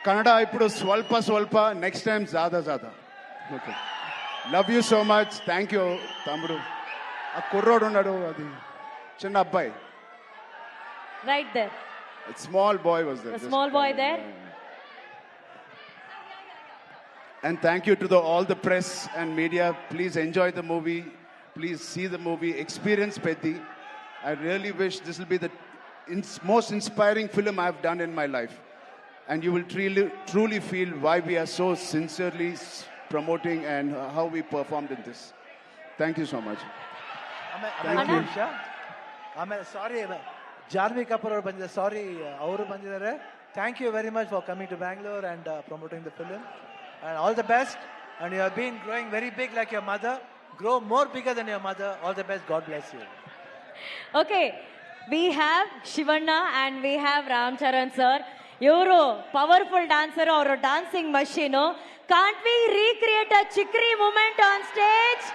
ಕನ್ನಡ ఇప్పుడు ಸ್ವಲ್ಪ ಸ್ವಲ್ಪ నెక్స్ట్ టైం ज़्यादा ज़्यादा. Okay, love you so much. Thank you తమ్ముడు. ఆ కుర్రోడు ఉన్నాడు, అది చిన్న అబ్బాయి. Right there. A small boy was there. The small boy there. And thank you to all the press and media. Please enjoy the movie. Please see the movie. Experience Pethi. I really wish this will be the most inspiring film I've done in my life. And you will truly feel why we are so sincerely promoting and how we performed in this. Thank you so much. Thank you. Sorry, Janhvi Kapoor ಅವರು ಬಂದಿದ್ದಾರೆ. ಸಾರಿ, ಅವರು ಬಂದಿದ್ದಾರೆ. Thank you very much for coming to Bangalore and promoting the film. And all the best. And you have been growing very big like your mother. Grow more bigger than your mother. All the best. God bless you. Okay, we have Shivanna and we have Ramcharan sir. Yoro powerful dancer or a dancing machine. Can't we recreate a chikri moment on stage?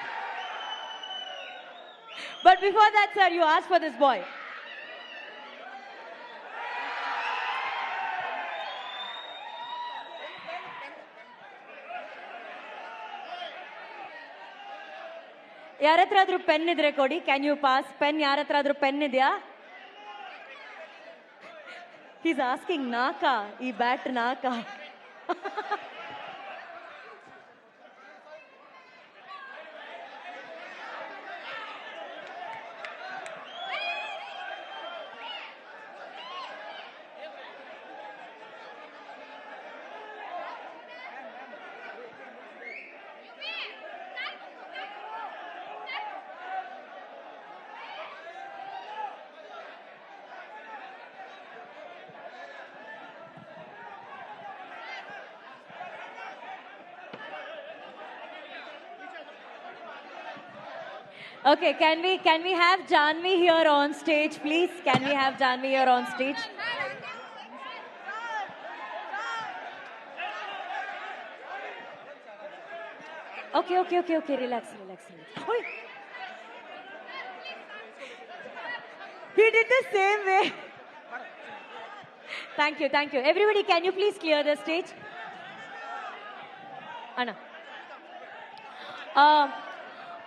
But before that, sir, you asked for this boy. ಯಾರ ಹತ್ರ ಆದ್ರೂ pen ಇದ್ರೆ ಕೊಡಿ. Can you pass pen? ಯಾರ ಹತ್ರ ಆದ್ರೂ pen ಇದೆಯಾ? Is asking ನಾಕ, ಈ ಬ್ಯಾಟ್ ನಾಕ. Okay, can we have Janhvi here on stage, please? Can we have Janhvi here on stage? Okay. Relax. Oi. He did the same way. Thank you. Everybody, can you please clear the stage? Anna.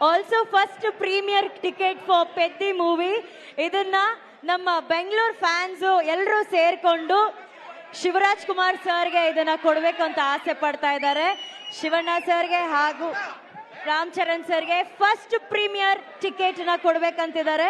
Also, first premier ticket for Pethi movie. ಇದನ್ನ ನಮ್ಮ Bengaluru fans ಎಲ್ಲರೂ ಸೇರ್ಕೊಂಡು ಶಿವರಾಜ್ ಕುಮಾರ್ ಸರ್ಗೆ ಇದನ್ನ ಕೊಡಬೇಕು ಅಂತ ಆಸೆ ಪಡ್ತಾ ಇದ್ದಾರೆ. ಶಿವಣ್ಣ ಸರ್ಗೆ ಹಾಗೂ ರಾಮಚರಣ್ ಸರ್ಗೆ ಫಸ್ಟ್ ಪ್ರೀಮಿಯರ್ ಟಿಕೆಟ್ ನ ಕೊಡ್ಬೇಕಂತಿದ್ದಾರೆ.